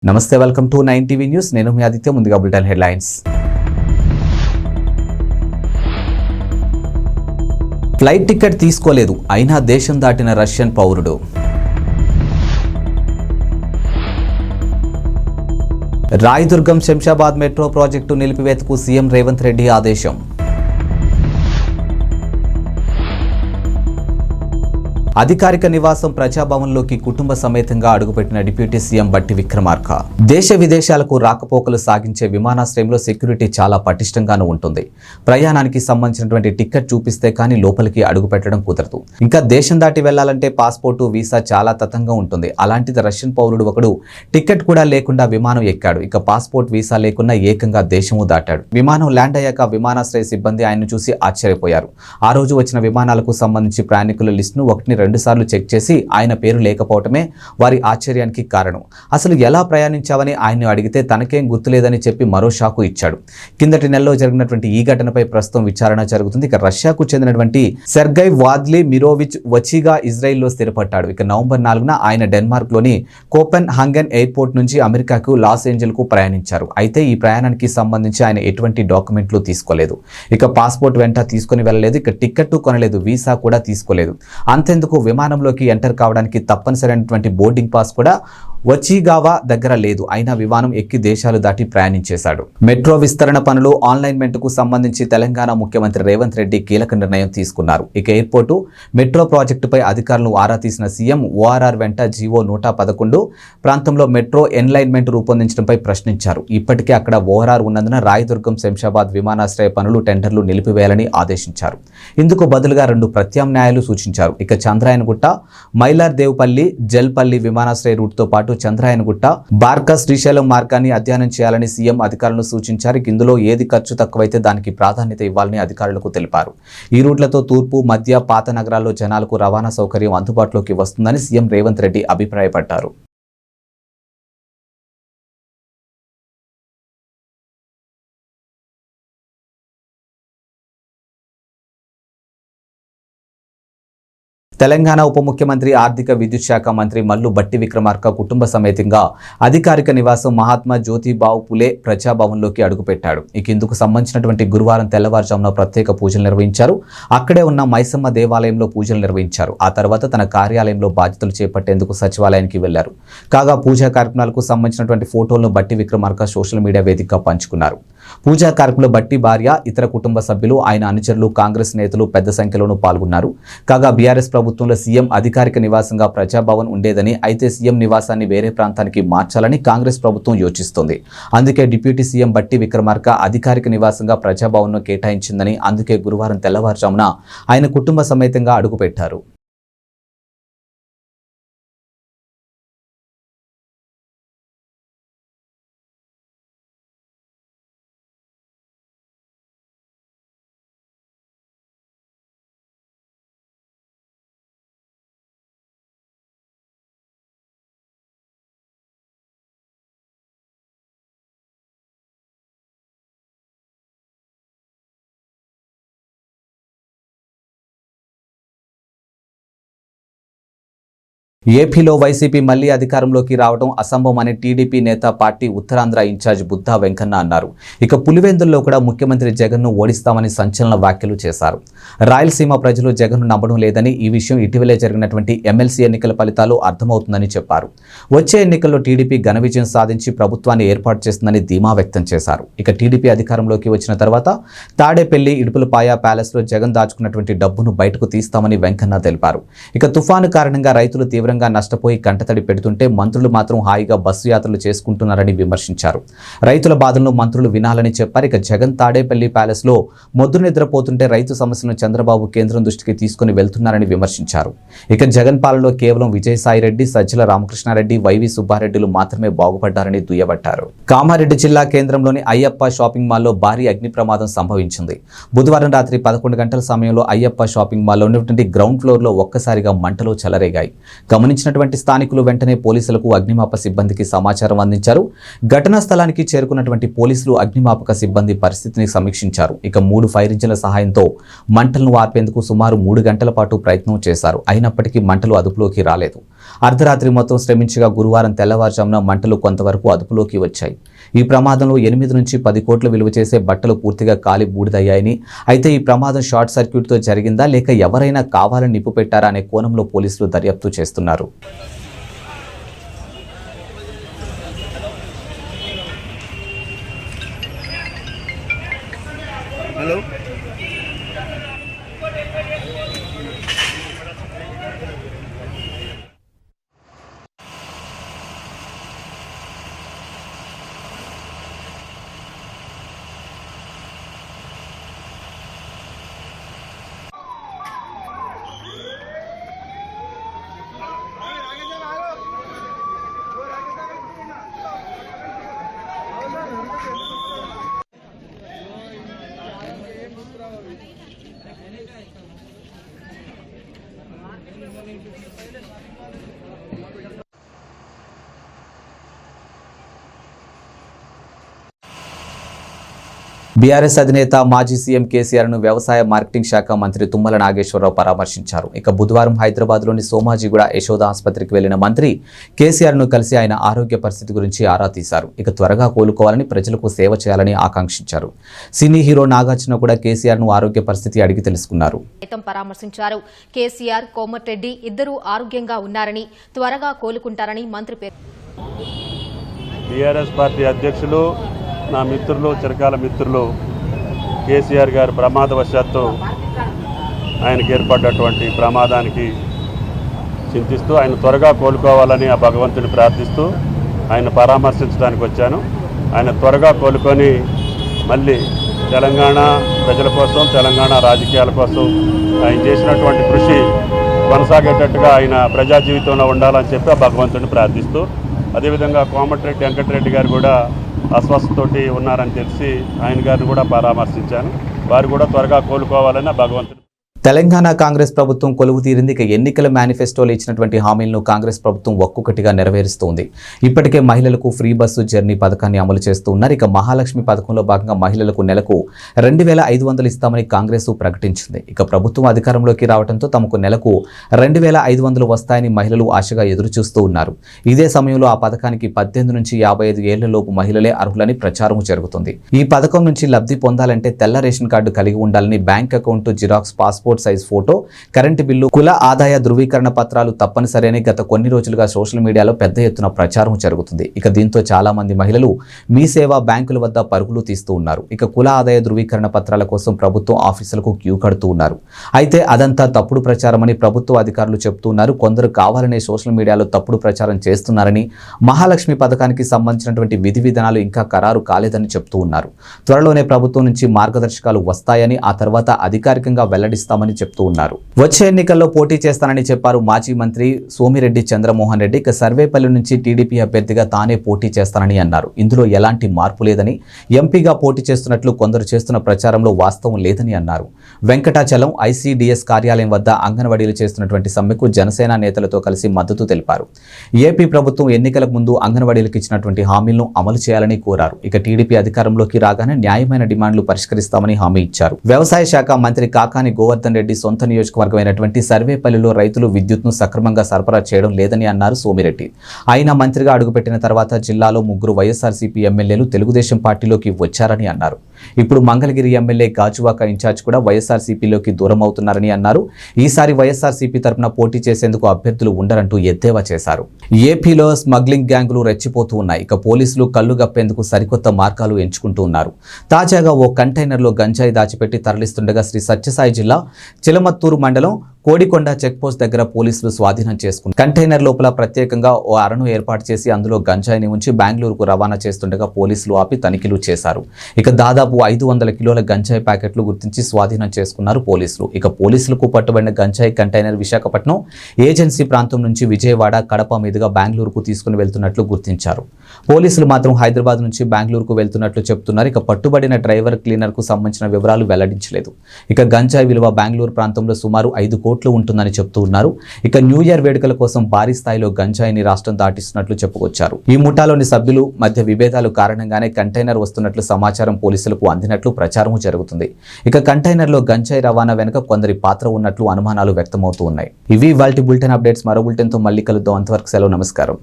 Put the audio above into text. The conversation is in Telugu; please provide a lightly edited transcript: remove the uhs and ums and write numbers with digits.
నమస్తే, వెల్కమ్ టు 9 టీవీ న్యూస్. నేను మీ ఆదిత్య. ముందుగా బులెటిన్ హెడ్లైన్స్. ఫ్లైట్ టికెట్ తీసుకోలేదు, అయినా దేశం దాటిన రష్యన్ పౌరుడు. రాయదుర్గం శంషాబాద్ మెట్రో ప్రాజెక్టు నిలిపివేతకు సీఎం రేవంత్ రెడ్డి ఆదేశం. అధికారిక నివాసం ప్రజాభవన్లోకి కుటుంబ సమేతంగా అడుగుపెట్టిన డిప్యూటీ సీఎం బట్టి విక్రమార్క. దేశ విదేశాలకు రాకపోకలు సాగించే విమానాశ్రయంలో సెక్యూరిటీ చాలా పటిష్టంగానూ ఉంటుంది. ప్రయాణానికి సంబంధించినటువంటి టికెట్ చూపిస్తే కానీ లోపలికి అడుగుపెట్టడం కుదరదు. ఇంకా దేశం దాటి వెళ్లాలంటే పాస్పోర్టు, వీసా చాలా తతంగా ఉంటుంది. అలాంటిది రష్యన్ పౌరుడు ఒకడు టికెట్ కూడా లేకుండా విమానం ఎక్కాడు. ఇక పాస్పోర్ట్, వీసా లేకుండా ఏకంగా దేశము దాటాడు. విమానం ల్యాండ్ అయ్యాక విమానాశ్రయ సిబ్బంది ఆయన్ను చూసి ఆశ్చర్యపోయారు. ఆ రోజు వచ్చిన విమానాలకు సంబంధించి ప్రయాణికుల లిస్టును 1-2 సార్లు చెక్ చేసి ఆయన పేరు లేకపోవటమే వారి ఆశ్చర్యానికి కారణం. అసలు ఎలా ప్రయాణించావని ఆయన్ని అడిగితే తనకేం గుర్తులేదని చెప్పి మరో షాకు ఇచ్చాడు. కిందటి నెలలో జరిగినటువంటి ఈ ఘటనపై ప్రస్తుతం విచారణ జరుగుతుంది. ఇక రష్యాకు చెందినటువంటి సెర్గై వాద్లిమిరోవిచ్ వచిగా ఇజ్రాయిల్లో స్థిరపడ్డాడు. ఇక నవంబర్ 4న ఆయన డెన్మార్క్ లోని కోపెన్ హంగన్ ఎయిర్పోర్ట్ నుంచి అమెరికాకు లాస్ ఏంజల్స్ కు ప్రయాణించారు. అయితే ఈ ప్రయాణానికి సంబంధించి ఆయన ఎటువంటి డాక్యుమెంట్లు తీసుకోలేదు. ఇక పాస్పోర్ట్ వెంట తీసుకుని వెళ్ళలేదు. ఇక టికెట్ కొనలేదు, వీసా కూడా తీసుకోలేదు. అంతెందుకు విమానంలోకి ఎంటర్ కావడానికి తప్పనిసరైనటువంటి బోర్డింగ్ పాస్ కూడా వచీగావా దగ్గర లేదు. అయినా విమానం ఎక్కి దేశాలు దాటి ప్రయాణించేశాడు. మెట్రో విస్తరణ పనులు, ఆన్లైన్మెంట్కు సంబంధించి తెలంగాణ ముఖ్యమంత్రి రేవంత్ రెడ్డి కీలక నిర్ణయం తీసుకున్నారు. ఇక ఎయిర్పోర్టు, మెట్రో ప్రాజెక్టుపై అధికారులను ఆరా తీసిన సీఎం ఓఆర్ఆర్ వెంట జీవో 111 ప్రాంతంలో మెట్రో ఎన్లైన్మెంట్ రూపొందించడంపై ప్రశ్నించారు. ఇప్పటికే అక్కడ ఓఆర్ఆర్ ఉన్నందున రాయదుర్గం శంషాబాద్ విమానాశ్రయ పనులు, టెండర్లు నిలిపివేయాలని ఆదేశించారు. ఇందుకు బదులుగా 2 ప్రత్యామ్నాయాలు సూచించారు. ఇక చంద్రాయనగుట్ట, మైలార్ దేవుపల్లి, జల్పల్లి విమానాశ్రయ రూట్తో పాటు చంద్రాయనగుట్ట, బార్కా, శ్రీశైలం మార్గాన్ని అధ్యయనం చేయాలని సీఎం అధికారులను సూచించారు. ఇందులో ఏది ఖర్చు తక్కువైతే దానికి ప్రాధాన్యత ఇవ్వాలని అధికారులకు తెలిపారు. ఈ రూట్లతో తూర్పు, మధ్య, పాత నగరాల్లో జనాలకు రవాణా సౌకర్యం అందుబాటులోకి వస్తుందని సీఎం రేవంత్ రెడ్డి అభిప్రాయపడ్డారు. తెలంగాణ ఉప ముఖ్యమంత్రి, ఆర్థిక విద్యుత్ శాఖ మంత్రి మల్లు భట్టి విక్రమార్క కుటుంబ సమేతంగా అధికారిక నివాసం మహాత్మా జ్యోతిబావు పులే ప్రజాభవన్లోకి అడుగుపెట్టాడు. ఇక ఇందుకు సంబంధించినటువంటి గురువారం తెల్లవారుజామున ప్రత్యేక పూజలు నిర్వహించారు. అక్కడే ఉన్న మైసమ్మ దేవాలయంలో పూజలు నిర్వహించారు. ఆ తర్వాత తన కార్యాలయంలో బాధ్యతలు చేపట్టేందుకు సచివాలయానికి వెళ్లారు. కాగా పూజా కార్యక్రమాలకు సంబంధించినటువంటి ఫోటోలను భట్టి విక్రమార్క సోషల్ మీడియా వేదికగా పంచుకున్నారు. పూజా కార్యక్రమంలో భట్టి భార్య, ఇతర కుటుంబ సభ్యులు, ఆయన అనుచరులు, కాంగ్రెస్ నేతలు పెద్ద సంఖ్యలోనూ పాల్గొన్నారు. కాగా బీఆర్ఎస్ ప్రభుత్వంలో సీఎం అధికారిక నివాసంగా ప్రజాభవన్ ఉండేదని, అయితే సీఎం నివాసాన్ని వేరే ప్రాంతానికి మార్చాలని కాంగ్రెస్ ప్రభుత్వం యోచిస్తోంది. అందుకే డిప్యూటీ సీఎం భట్టి విక్రమార్క అధికారిక నివాసంగా ప్రజాభవన్ను కేటాయించిందని, అందుకే గురువారం తెల్లవారుజామున ఆయన కుటుంబ సమేతంగా అడుగుపెట్టారు. ఏపీలో వైసీపీ మళ్లీ అధికారంలోకి రావడం అసంభవమని టీడీపీ నేత, పార్టీ ఉత్తరాంధ్ర ఇన్ఛార్జ్ బుద్ధా వెంకన్న అన్నారు. ఇక పులివెందుల్లో కూడా ముఖ్యమంత్రి జగన్ను ఓడిస్తామని సంచలన వ్యాఖ్యలు చేశారు. రాయలసీమ ప్రజలు జగన్ను నమ్మడం లేదని, ఈ విషయం ఇటీవలే జరిగినటువంటి ఎమ్మెల్సీ ఎన్నికల ఫలితాలు అర్థమవుతుందని చెప్పారు. వచ్చే ఎన్నికల్లో టీడీపీ ఘన విజయం సాధించి ప్రభుత్వాన్ని ఏర్పాటు చేస్తుందని ధీమా వ్యక్తం చేశారు. ఇక టీడీపీ అధికారంలోకి వచ్చిన తర్వాత తాడేపల్లి, ఇడుపులపాయ ప్యాలెస్లో జగన్ దాచుకున్నటువంటి డబ్బును బయటకు తీస్తామని వెంకన్న తెలిపారు. ఇక తుఫాను కారణంగా రైతులు తీవ్రంగా నష్టపోయి కంటతడి పెడుతుంటే మంత్రులు మాత్రం హాయిగా బస్సు యాత్రలు చేసుకుంటున్నారని విమర్శించారు. రైతుల బాధలను మంత్రులు వినాలని చెప్పారు. ఇక జగన్ తాడేపల్లి ప్యాలెస్ లో మొద్దు నిద్రపోతుంటే రైతు సమస్యలను చంద్రబాబు కేంద్రం దృష్టికి తీసుకుని వెళ్తున్నారని విమర్శించారు. ఇక జగన్ పాలనలో కేవలం విజయసాయిరెడ్డి, సజ్జల రామకృష్ణారెడ్డి, వైవి సుబ్బారెడ్డిలు మాత్రమే బాగుపడ్డారని దుయ్యబట్టారు. కామారెడ్డి జిల్లా కేంద్రంలోని అయ్యప్ప షాపింగ్ మాల్లో భారీ అగ్ని ప్రమాదం సంభవించింది. బుధవారం రాత్రి 11 గంటల సమయంలో అయ్యప్ప షాపింగ్ మాల్లో ఉన్నటువంటి గ్రౌండ్ ఫ్లోర్ లో ఒక్కసారిగా మంటలు చెలరేగాయి. గమనించినటువంటి స్థానికులు వెంటనే పోలీసులకు, అగ్నిమాపక సిబ్బందికి సమాచారం అందించారు. ఘటనా స్థలానికి చేరుకున్నటువంటి పోలీసులు, అగ్నిమాపక సిబ్బంది పరిస్థితిని సమీక్షించారు. ఇక 3 ఫైర్ ఇంజిన్ల సహాయంతో మంటలను ఆర్పేందుకు సుమారు 3 గంటల పాటు ప్రయత్నం చేశారు. అయినప్పటికీ మంటలు అదుపులోకి రాలేదు. అర్ధరాత్రి మొత్తం శ్రమించగా గురువారం తెల్లవారుజామున మంటలు కొంతవరకు అదుపులోకి వచ్చాయి. ఈ ప్రమాదంలో 8 నుంచి 10 కోట్ల విలువ చేసే బట్టలు పూర్తిగా కాలి బూడిదయ్యాయని, అయితే ఈ ప్రమాదం షార్ట్ సర్క్యూట్తో జరిగిందా లేక ఎవరైనా కావాలని నిప్పు పెట్టారా అనే కోణంలో పోలీసులు దర్యాప్తు చేస్తున్నారు. బీఆర్ఎస్ అధినేత మాజీ సీఎం కేసీఆర్ను వ్యవసాయ మార్కెటింగ్ శాఖ మంత్రి తుమ్మల నాగేశ్వరరావు పరామర్శించారు. ఇక బుధవారం హైదరాబాద్లోని సోమాజిగూడ యశోద ఆసుపత్రికి వెళ్లిన మంత్రి కేసీఆర్ను కలిసి ఆయన ఆరోగ్య పరిస్థితి గురించి ఆరా తీశారు. ఇక త్వరగా కోలుకోవాలని, ప్రజలకు సేవ చేయాలని ఆకాంక్షించారు. సినీ హీరో నాగార్జున కూడా కేసీఆర్ను ఆరోగ్య పరిస్థితి అడిగి తెలుసుకున్నారు. పరామర్శించారు. కేసీఆర్, కోమటిరెడ్డి ఇద్దరూ ఆరోగ్యంగా ఉన్నారని, త్వరగా కోలుకుంటారని మంత్రి బీఆర్ఎస్ పార్టీ అధ్యక్షులు, నా మిత్రులు, చిరకాల మిత్రులు కేసీఆర్ గారు ప్రమాదవశాత్తు ఆయనకు ఏర్పడ్డటువంటి ప్రమాదానికి చింతిస్తూ ఆయన త్వరగా కోలుకోవాలని ఆ భగవంతుని ప్రార్థిస్తూ ఆయన పరామర్శించడానికి వచ్చాను. ఆయన త్వరగా కోలుకొని మళ్ళీ తెలంగాణ ప్రజల కోసం, తెలంగాణ రాజకీయాల కోసం ఆయన చేసినటువంటి కృషి కొనసాగేటట్టుగా ఆయన ప్రజా జీవితంలో ఉండాలని చెప్పి ఆ భగవంతుని ప్రార్థిస్తూ, అదేవిధంగా కోమటిరెడ్డి వెంకటరెడ్డి గారు కూడా అస్వస్థతోటి ఉన్నారని తెలిసి ఆయన గారిని కూడా పరామర్శించాను. వారు కూడా త్వరగా కోలుకోవాలని భగవంతుడు. తెలంగాణ కాంగ్రెస్ ప్రభుత్వం కొలువు తీరింది. ఇక ఎన్నికల మేనిఫెస్టోలో ఇచ్చినటువంటి హామీలను కాంగ్రెస్ ప్రభుత్వం ఒక్కొక్కటిగా నెరవేరుస్తోంది. ఇప్పటికే మహిళలకు ఫ్రీ బస్సు జర్నీ పథకాన్ని అమలు చేస్తూ ఉన్నారు. ఇక మహాలక్ష్మి పథకంలో భాగంగా మహిళలకు నెలకు 2,500 ఇస్తామని కాంగ్రెస్ ప్రకటించింది. ఇక ప్రభుత్వం అధికారంలోకి రావడంతో తమకు నెలకు 2,500 వస్తాయని మహిళలు ఆశగా ఎదురుచూస్తూ ఉన్నారు. ఇదే సమయంలో ఆ పథకానికి 18 నుంచి 55 ఏళ్లలోపు మహిళలే అర్హులని ప్రచారం జరుగుతుంది. ఈ పథకం నుంచి లబ్ధి పొందాలంటే తెల్ల రేషన్ కార్డు కలిగి ఉండాలని, bank account, xerox, passport size photo, current bill, కుల ఆదాయ ధృవీకరణ పత్రాలు తప్పనిసరి అని గత కొన్ని రోజులుగా సోషల్ మీడియాలో పెద్ద ఎత్తున ప్రచారం జరుగుతుంది. ఇక దీంతో చాలా మంది మహిళలు మీ సేవ బ్యాంకుల వద్ద పరుగులు తీస్తూ ఉన్నారు. ఇక కుల ఆదాయ ధృవీకరణ పత్రాల కోసం ప్రభుత్వం ఆఫీసులకు క్యూ కడుతూ ఉన్నారు. అయితే అదంతా తప్పుడు ప్రచారమని ప్రభుత్వ అధికారులు చెబుతున్నారు. కొందరు కావాలనే సోషల్ మీడియాలో తప్పుడు ప్రచారం చేస్తున్నారని, మహాలక్ష్మి పథకానికి సంబంధించినటువంటి విధి విధానాలు ఇంకా ఖరారు కాలేదని చెబుతూ ఉన్నారు. త్వరలోనే ప్రభుత్వం నుంచి మార్గదర్శకాలు వస్తాయని, ఆ తర్వాత అధికారికంగా వెల్లడిస్తామని చెప్తూ ఉన్నారు. వచ్చే ఎన్నికల్లో పోటీ చేస్తానని చెప్పారు మాజీ మంత్రి సోమిరెడ్డి చంద్రమోహన్ రెడ్డి. ఇక సర్వేపల్లి నుంచి టీడీపీ అభ్యర్థిగా తానే పోటీ చేస్తానని అన్నారు. ఇందులో ఎలాంటి మార్పు లేదని, ఎంపీగా పోటీ చేస్తున్నట్లు కొందరు చేస్తున్న ప్రచారంలో వాస్తవం లేదని అన్నారు. వెంకటాచలం ఐసీడీఎస్ కార్యాలయం వద్ద అంగన్వాడీలు చేస్తున్నటువంటి సమ్మెకు జనసేన నేతలతో కలిసి మద్దతు తెలిపారు. ఏపీ ప్రభుత్వం ఎన్నికలకు ముందు అంగన్వాడీలకు ఇచ్చినటువంటి హామీలను అమలు చేయాలని కోరారు. ఇక టీడీపీ అధికారంలోకి రాగానే న్యాయమైన డిమాండ్లు పరిష్కరిస్తామని హామీ ఇచ్చారు. వ్యవసాయ శాఖ మంత్రి కాకాని గోవర్ధన్ రెడ్డి సొంత నియోజకవర్గమైనటువంటి సర్వేపల్లిలో రైతులు విద్యుత్ను సక్రమంగా సరఫరా చేయడం లేదని అన్నారు సోమిరెడ్డి. ఆయన మంత్రిగా అడుగుపెట్టిన తర్వాత జిల్లాలో 3 వైఎస్ఆర్సీపీ ఎమ్మెల్యేలు తెలుగుదేశం పార్టీలోకి వచ్చారని అన్నారు. ఇప్పుడు మంగళగిరి ఎమ్మెల్యే గాజువాక ఇన్ఛార్జ్ కూడా వైఎస్ఆర్సీపీలోకి దూరం అవుతున్నారని అన్నారు. ఈసారి వైఎస్ఆర్సీపీ తరఫున పోటీ చేసేందుకు అభ్యర్థులు ఉండరంటూ ఎద్దేవా చేశారు. ఏపీలో స్మగ్లింగ్ గ్యాంగులు రెచ్చిపోతూ ఉన్నాయి. ఇక పోలీసులు కళ్లు గప్పేందుకు సరికొత్త మార్గాలు ఎంచుకుంటూ ఉన్నారు. తాజాగా ఓ కంటైనర్లో గంజాయి దాచిపెట్టి తరలిస్తుండగా శ్రీ సత్యసాయి జిల్లా చిలమత్తూరు మండలం కోడికొండ చెక్పోస్ట్ దగ్గర పోలీసులు స్వాధీనం చేసుకున్నారు. కంటైనర్ లోపల ప్రత్యేకంగా ఓ అరను ఏర్పాటు చేసి అందులో గంజాయిని ఉంచి బెంగళూరుకు రవాణా చేస్తుండగా పోలీసులు ఆపి తనిఖీలు చేశారు. ఇక దాదాపు 500 కిలోల గంజాయి ప్యాకెట్లు గుర్తించి స్వాధీనం చేసుకున్నారు పోలీసులు. ఇక పోలీసులకు పట్టుబడిన గంజాయి కంటైనర్ విశాఖపట్నం ఏజెన్సీ ప్రాంతం నుంచి విజయవాడ, కడప మీదుగా బెంగళూరుకు తీసుకుని వెళ్తున్నట్లు గుర్తించారు. పోలీసులు మాత్రం హైదరాబాద్ నుంచి బెంగళూరుకు వెళ్తున్నట్లు చెబుతున్నారు. ఇక పట్టుబడిన డ్రైవర్, క్లీనర్ కు సంబంధించిన వివరాలు వెల్లడించలేదు. ఇక గంజాయి విలువ బెంగళూరు ప్రాంతంలో సుమారు 5 కోట్లు ఉంటుందని చెప్తూ ఉన్నారు. ఇక న్యూ ఇయర్ వేడుకల కోసం భారీ స్థాయిలో గంజాయిని రాష్ట్రం దాటిస్తున్నట్లు చెప్పుకొచ్చారు. ఈ ముఠాలోని సభ్యులు మధ్య విభేదాలు కారణంగానే కంటైనర్ వస్తున్నట్లు సమాచారం పోలీసులకు అందినట్లు ప్రచారం జరుగుతుంది. ఇక కంటైనర్లో గంజాయి రవాణా వెనుక కొందరి పాత్ర ఉన్నట్లు అనుమానాలు వ్యక్తమవుతూ ఉన్నాయి. ఇవి ఇవాల్టి బులెటిన్ అప్డేట్స్. మరో బులెటిన్తో మళ్ళీ కలుద్దాం. అంతవరకు సెలవు. నమస్కారం.